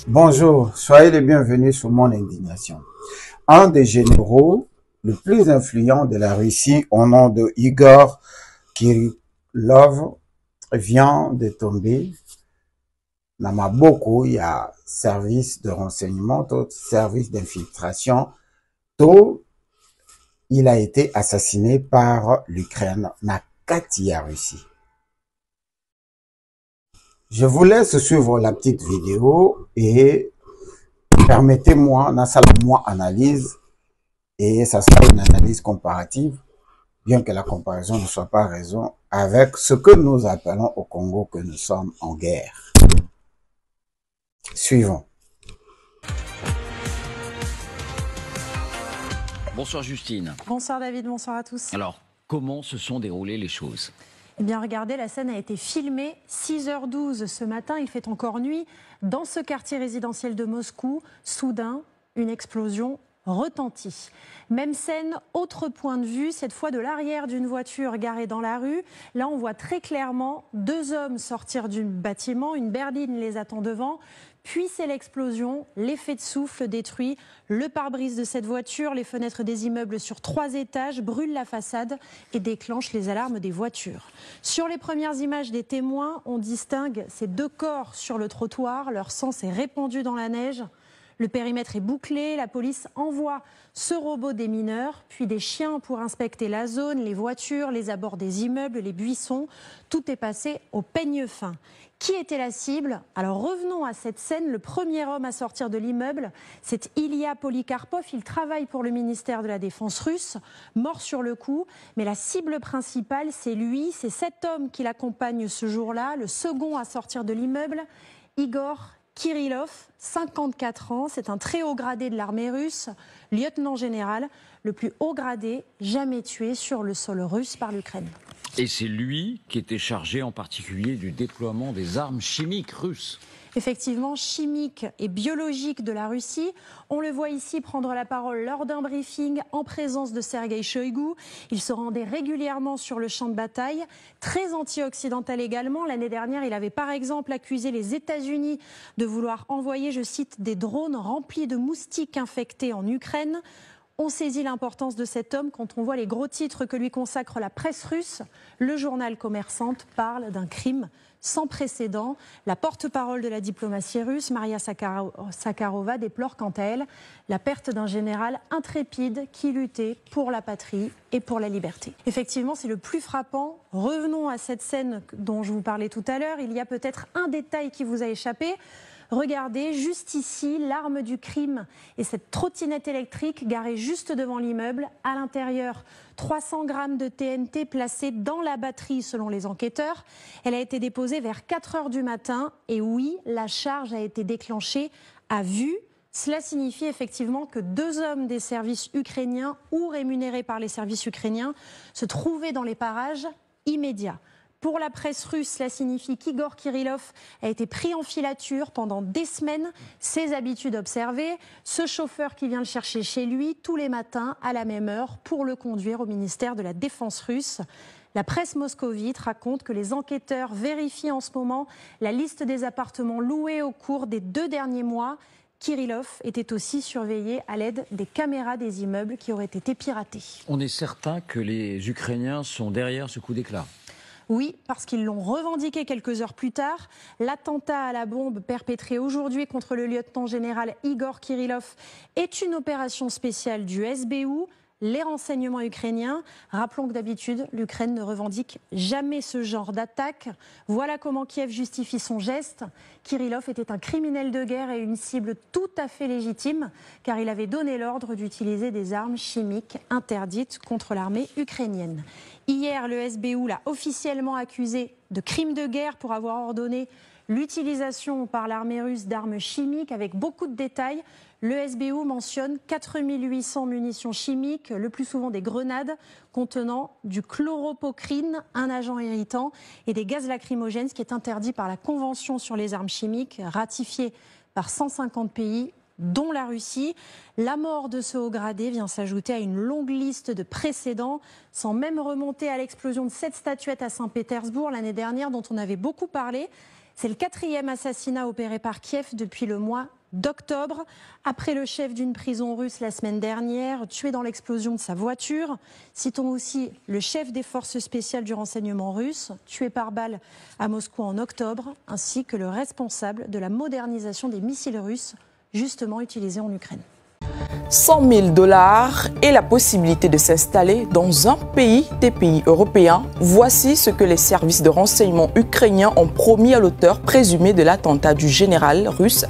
Bonjour, soyez les bienvenus sur mon indignation. Un des généraux le plus influent de la Russie, au nom de Igor Kirillov, vient de tomber dans Maboko. Il y a service de renseignement, service d'infiltration. Il a été assassiné par l'Ukraine, na Katia Russie. Je vous laisse suivre la petite vidéo et permettez-moi, moi analyse, et ça sera une analyse comparative, bien que la comparaison ne soit pas raison, avec ce que nous appelons au Congo que nous sommes en guerre. Suivons. Bonsoir Justine. Bonsoir David, bonsoir à tous. Alors, comment se sont déroulées les choses ? Eh bien, regardez, la scène a été filmée 6h12 ce matin. Il fait encore nuit. Dans ce quartier résidentiel de Moscou, soudain, une explosion retentit. Même scène, autre point de vue, cette fois de l'arrière d'une voiture garée dans la rue. Là, on voit très clairement deux hommes sortir du bâtiment. Une berline les attend devant. Puis c'est l'explosion, l'effet de souffle détruit le pare-brise de cette voiture, les fenêtres des immeubles sur 3 étages, brûle la façade et déclenche les alarmes des voitures. Sur les premières images des témoins, on distingue ces deux corps sur le trottoir, leur sang s'est répandu dans la neige. Le périmètre est bouclé, la police envoie ce robot des mineurs, puis des chiens pour inspecter la zone, les voitures, les abords des immeubles, les buissons. Tout est passé au peigne fin. Qui était la cible? Alors revenons à cette scène. Le premier homme à sortir de l'immeuble, c'est Ilya Polikarpov. Il travaille pour le ministère de la Défense russe, mort sur le coup. Mais la cible principale, c'est lui. C'est cet homme qui l'accompagne ce jour-là, le second à sortir de l'immeuble, Igor Kirillov, 54 ans. C'est un très haut gradé de l'armée russe, lieutenant général, le plus haut gradé jamais tué sur le sol russe par l'Ukraine. Et c'est lui qui était chargé en particulier du déploiement des armes chimiques russes. Effectivement, chimiques et biologiques de la Russie. On le voit ici prendre la parole lors d'un briefing en présence de Sergueï Shoïgu. Il se rendait régulièrement sur le champ de bataille, très anti-occidental également. L'année dernière, il avait par exemple accusé les États-Unis de vouloir envoyer, je cite, des drones remplis de moustiques infectés en Ukraine. On saisit l'importance de cet homme quand on voit les gros titres que lui consacre la presse russe. Le journal Commerçante parle d'un crime sans précédent. La porte-parole de la diplomatie russe, Maria Zakharova, déplore quant à elle la perte d'un général intrépide qui luttait pour la patrie et pour la liberté. Effectivement, c'est le plus frappant. Revenons à cette scène dont je vous parlais tout à l'heure. Il y a peut-être un détail qui vous a échappé. Regardez, juste ici, l'arme du crime et cette trottinette électrique garée juste devant l'immeuble. À l'intérieur, 300 grammes de TNT placés dans la batterie selon les enquêteurs. Elle a été déposée vers 4 heures du matin. Et oui, la charge a été déclenchée à vue. Cela signifie effectivement que deux hommes des services ukrainiens ou rémunérés par les services ukrainiens se trouvaient dans les parages immédiats. Pour la presse russe, cela signifie qu'Igor Kirillov a été pris en filature pendant des semaines. Ses habitudes observées, ce chauffeur qui vient le chercher chez lui tous les matins à la même heure pour le conduire au ministère de la Défense russe. La presse moscovite raconte que les enquêteurs vérifient en ce moment la liste des appartements loués au cours des 2 derniers mois. Kirillov était aussi surveillé à l'aide des caméras des immeubles qui auraient été piratés. On est certain que les Ukrainiens sont derrière ce coup d'éclat. Oui, parce qu'ils l'ont revendiqué quelques heures plus tard. L'attentat à la bombe perpétré aujourd'hui contre le lieutenant général Igor Kirillov est une opération spéciale du SBU, les renseignements ukrainiens. Rappelons que d'habitude, l'Ukraine ne revendique jamais ce genre d'attaque. Voilà comment Kiev justifie son geste. Kirillov était un criminel de guerre et une cible tout à fait légitime, car il avait donné l'ordre d'utiliser des armes chimiques interdites contre l'armée ukrainienne. Hier, le SBU l'a officiellement accusé de crime de guerre pour avoir ordonné l'utilisation par l'armée russe d'armes chimiques avec beaucoup de détails. Le SBU mentionne 4800 munitions chimiques, le plus souvent des grenades contenant du chloropocrine, un agent irritant, et des gaz lacrymogènes, ce qui est interdit par la Convention sur les armes chimiques, ratifiée par 150 pays, dont la Russie. La mort de ce haut gradé vient s'ajouter à une longue liste de précédents, sans même remonter à l'explosion de 7 statuettes à Saint-Pétersbourg l'année dernière, dont on avait beaucoup parlé. C'est le 4e assassinat opéré par Kiev depuis le mois d'octobre, après le chef d'une prison russe la semaine dernière, tué dans l'explosion de sa voiture. Citons aussi le chef des forces spéciales du renseignement russe, tué par balle à Moscou en octobre, ainsi que le responsable de la modernisation des missiles russes, justement utilisés en Ukraine. 100 000 $ et la possibilité de s'installer dans un des pays européens. Voici ce que les services de renseignement ukrainiens ont promis à l'auteur présumé de l'attentat du général russe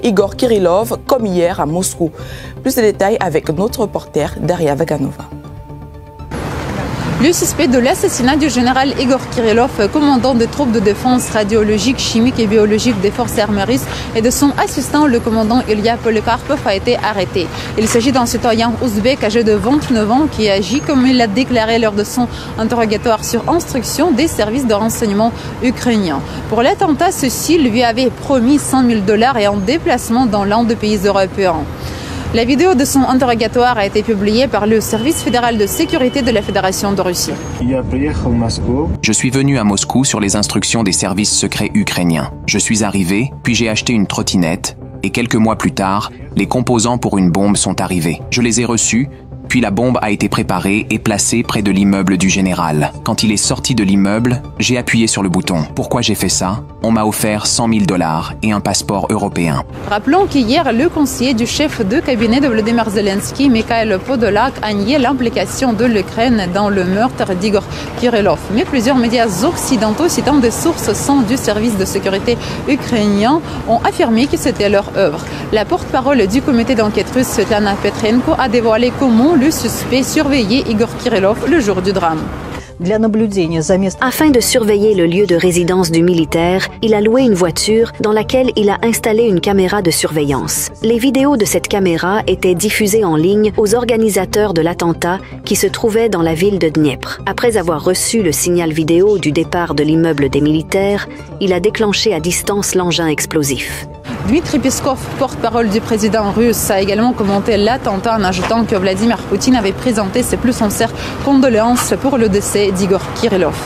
Igor Kirillov, comme hier à Moscou. Plus de détails avec notre reporter Daria Vaganova. Le suspect de l'assassinat du général Igor Kirillov, commandant des troupes de défense radiologique, chimique et biologique des forces armées russes, et de son assistant, le commandant Ilya Polikarpov, a été arrêté. Il s'agit d'un citoyen ouzbek âgé de 29 ans qui agit comme il l'a déclaré lors de son interrogatoire sur instruction des services de renseignement ukrainiens. Pour l'attentat, ceux-ci lui avaient promis 100 000 $ et un déplacement dans l'un des pays européens. La vidéo de son interrogatoire a été publiée par le service fédéral de sécurité de la Fédération de Russie. Je suis venu à Moscou sur les instructions des services secrets ukrainiens. Je suis arrivé, puis j'ai acheté une trottinette, et quelques mois plus tard, les composants pour une bombe sont arrivés. Je les ai reçus, puis la bombe a été préparée et placée près de l'immeuble du général. Quand il est sorti de l'immeuble, j'ai appuyé sur le bouton. Pourquoi j'ai fait ça? On m'a offert 100 000 $ et un passeport européen. Rappelons qu'hier, le conseiller du chef de cabinet de Volodymyr Zelensky, Mikhail Podolak, a nié l'implication de l'Ukraine dans le meurtre d'Igor Kirillov. Mais plusieurs médias occidentaux, citant des sources sans du service de sécurité ukrainien, ont affirmé que c'était leur œuvre. La porte-parole du comité d'enquête russe, Svetlana Petrenko, a dévoilé comment le suspect surveillait Igor Kirillov le jour du drame. Afin de surveiller le lieu de résidence du militaire, il a loué une voiture dans laquelle il a installé une caméra de surveillance. Les vidéos de cette caméra étaient diffusées en ligne aux organisateurs de l'attentat qui se trouvaient dans la ville de Dniepr. Après avoir reçu le signal vidéo du départ de l'immeuble des militaires, il a déclenché à distance l'engin explosif. Dmitry Peskov, porte-parole du président russe, a également commenté l'attentat en ajoutant que Vladimir Poutine avait présenté ses plus sincères condoléances pour le décès d'Igor Kirillov.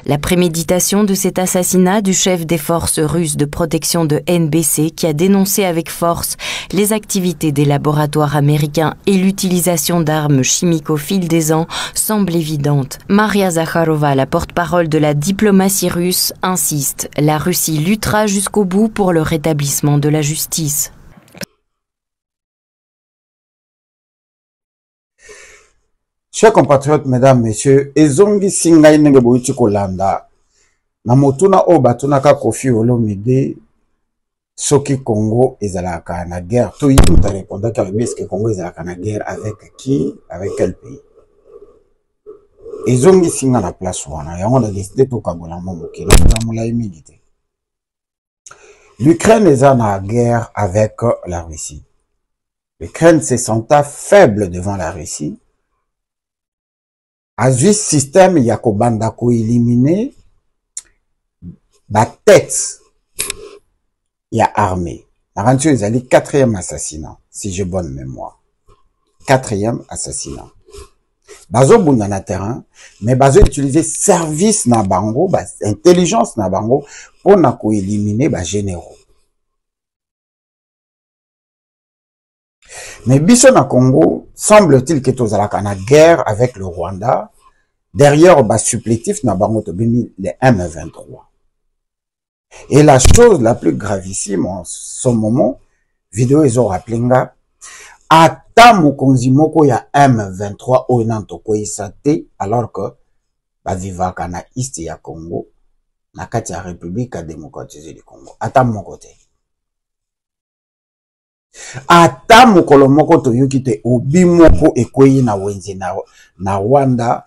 La préméditation de cet assassinat du chef des forces russes de protection de NBC qui a dénoncé avec force les activités des laboratoires américains et l'utilisation d'armes chimiques au fil des ans semble évidente. Maria Zakharova, la porte-parole de la diplomatie russe, insiste. La Russie luttera jusqu'au bout pour le rétablissement de la justice. Chers compatriotes, mesdames, messieurs, ezongi singai nenge boichi kolanda. Na motuna o batunaka Koffi Olomide soki Congo ezalaka na guerre. Tout yimta répondaka est-ce que Congo ezalaka na guerre avec qui, avec quel pays. Ezongi singa na place wana. Yango na décidé to kabola momoke na mula imilité. L'Ukraine est en guerre avec la Russie. L'Ukraine se senta faible devant la Russie. A ce système, il y a kobanda ko éliminer la tête. Il y a armée. La rancho ils allaient 4e assassinat, si j'ai bonne mémoire. 4e assassinat. Bazo bunda na terrain, mais bazo utiliser service na bango, intelligence na bango pour na ko éliminer ba généraux. Mais biso na Congo, semble-t-il que tozalaka na guerre avec le Rwanda, derrière bas supplétif na bango to bimi les M23. Et la chose la plus gravissime en ce moment, vidéo ils ont rappelé nga, ata mokonzi moko ya M23 o nanto ko isate, alors que ba vivaka na East ya Congo, na kati ya République démocratique du Congo. Ata mon côté. Ata mokolo moko toyoki te obi moko ekweyi na wenze na Rwanda,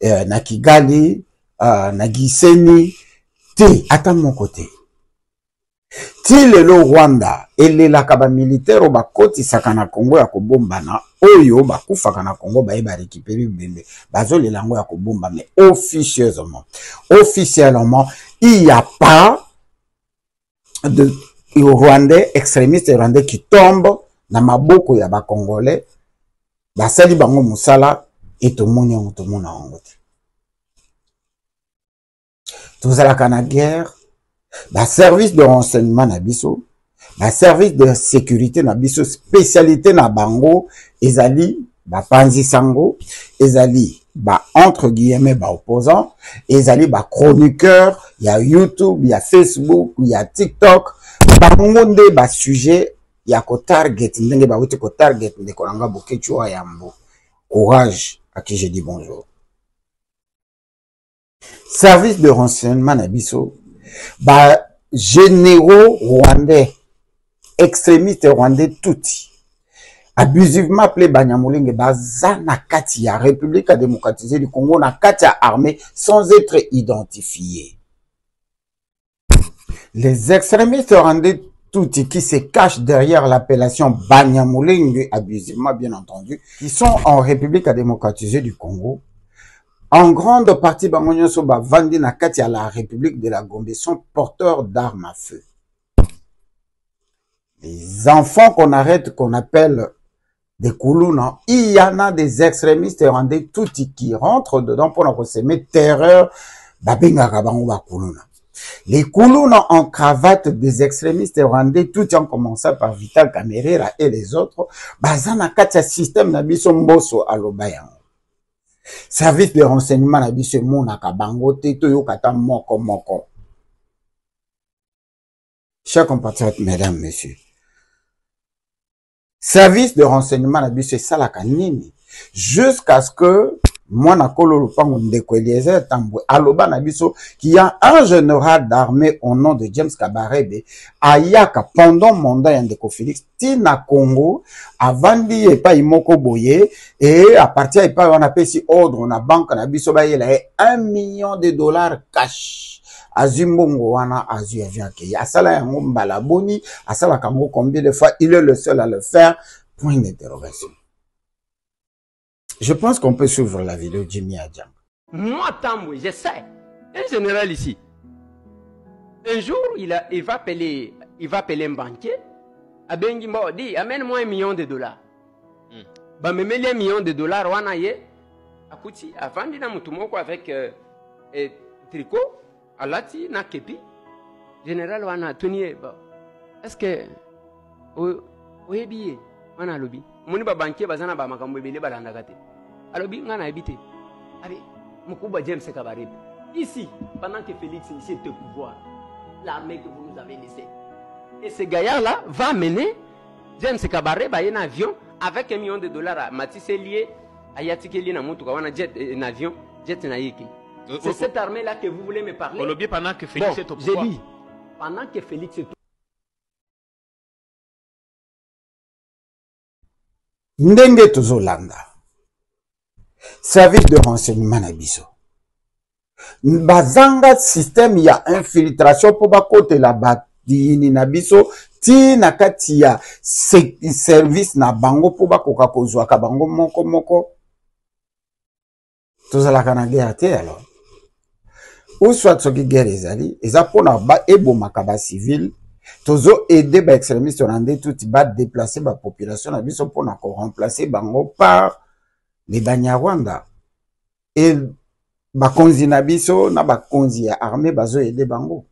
na Kigali, na Gisenyi, te ata moko te. Ti lelo Rwanda elelaka ba militaire o bakotisaka na Congo ya kobombana oyo bakufaka na Congo baye ba récupérer bembe bazolela ngo ya kobomba, mais officieusement il n'y a pas de Rwandais, extrémistes rwandais qui tombent na maboko ya ba Congolais basali bango musala et tomoni yango te. Tozalaka na guerre, ba service de renseignement na biso, ba service de sécurité na biso, spécialité na bango ezali ba panzi sango, ezali ba entre guillemets ba opposants, ezali ba chroniqueur, ya YouTube, ya Facebook, ya TikTok, bango nde ba sujet ya ko target ndenge ba wuti ko target de kolanga bokechua yambo. Courage à qui je dis bonjour. Service de renseignement na biso, ba généraux rwandais, extrémistes rwandais touti, abusivement appelé Banyamulenge, baza na kati ya République démocratisée du Congo, na kati ya armée, sans être identifiés. Les extrémistes rwandais touti qui se cachent derrière l'appellation Banyamulenge, abusivement bien entendu, qui sont en République démocratisée du Congo, en grande partie, Bangonyo Soba Vandi na kati à la République de la Gambie sont porteurs d'armes à feu. Les enfants qu'on arrête, qu'on appelle des Koulouna, il y en a des extrémistes rwandais tout qui rentrent dedans pour nous semer terreur. Les Koulouna en cravate des extrémistes rwandais, tout en commençant par Vital Kamerhe et les autres, bazana kati système na biso mboso alobayan. Service de renseignement na biso monaka bango te to kata moko moko. Chers compatriotes, mesdames, messieurs. Service de renseignement na biso salaka nini jusqu'à ce que moi na kolo lupango ndeko Eliezer Tambwe aloba na biso qu'il y a un général d'armée au nom de James Kabarebe ayaka pendant mandat ya ndeko Félix tina Congo avandi epa imoko boye et à partir epa on appelle si ordre na banque na biso ba yela $1 million cash azimbongo wana azu avion ke asala yango mbala boni asala kango combien de fois il est le seul à le faire, point d'interrogation. Je pense qu'on peut suivre la vidéo Jimmy Adjang. Moi, Tambwe, je sais. Un général ici. Un jour, il va appeler un banquier. Abengi mbo dit, amène-moi $1 million. Bah, me met $1 million, wana ye. Akuti, avant dina mutumoko avec tricot, alati na kepi. Général wana toniye, bah. Est-ce que, oyebiye, wana lobi. Moni ba banquier bazana ba makambo ebele balanda te. Alobi ngana habité. Abi Mukouba James Kabarebe. Ici, pendant que Félix ici était au pouvoir, l'armée que vous nous avez laissée. Et ce gaillard-là va mener James Kabarebe à un avion avec $1 million à Matisse lié à Yatikeli na Moutou Kawana jet un avion jet na yiki. C'est cette armée-là que vous voulez me parler. Olobi pendant que Félix est au pouvoir. J'ai dit pendant que Félix est au Ndenge tozolanda. Service de renseignement na biso. Bazanga système ya infiltration pour bakote la batini na biso ti na kati ya service na bango pour bakoka kozwa ka bango moko moko. Tozalaka na guerre te alors. Ou soit soki guerre ezali, eza pona ba ebomaka ba civil. Tozo aider ba extrémistes rwandais tout ba déplacer ba population na biso pona ko remplacer bango par les Banyarwanda. Et bakonzi na biso na bakonzi ya armée bazo aider bango.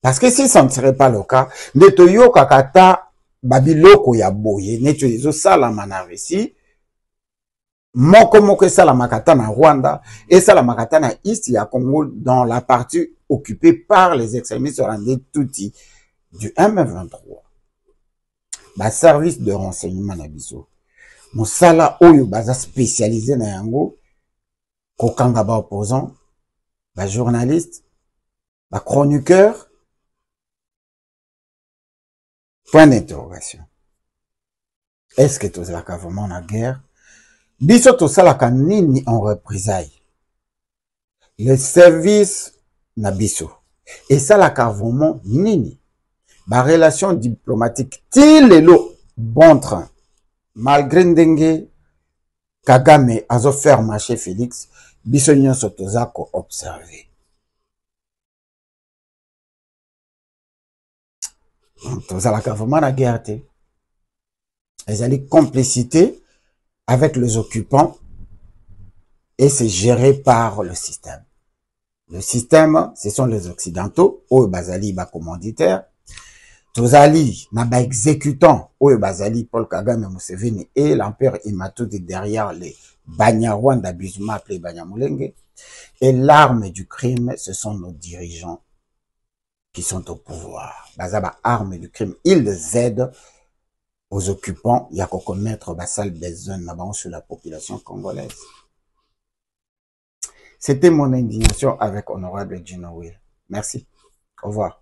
Parce que si ça ne serait pas le cas, neto yoka kata babiloko ya boye, neto ezo salama na Russie, moko salama kata na Rwanda, et salama kata na East ya Congo dans la partie occupée par les extrémistes rwandais touti du M23. Ba service de renseignement na biso. Mosala oyo baza spécialisé na yango kokanga ba opposant, ba journaliste, ba chroniqueur. Point d'interrogation. Est-ce que tozalaka vraiment na guerre? Biso tosalaka nini en représailles? Le service na biso. Et salaka vraiment nini? Ba relation diplomatique ti lelo bon train. Malgré ndenge Kagame azo faire marcher Félix, biso nyonso toza ko observer. Tozalaka vraiment na guerre te. ezali complicité avec les occupants et c'est géré par le système. Le système, ce sont les Occidentaux, ou bazali ba commanditaire, tozali na ba exécutant, ou bazali Paul Kagame Museveni et l'empereur Imatoudi derrière les Banyarwanda d'abusement appelés Banyamulenge. Et l'arme du crime, ce sont nos dirigeants qui sont au pouvoir. Bazaba arme du crime, ils aident aux occupants, il y a qu'à commettre basal besoin sur la population congolaise. C'était mon indignation avec Honorable Gino Will. Merci. Au revoir.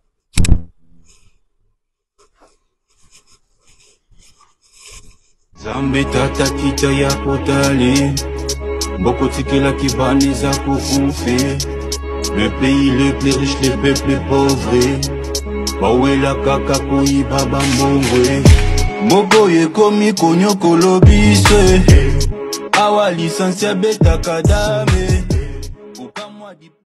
Zambi tata kita ya potali, Bokotikela qui baniza kukufi. Le pays le plus riche, les peuples plus pauvres. Bawela kaka kui baba mongwe. Mogoye komi konyo kolobise. Awa lisansia beta kadame.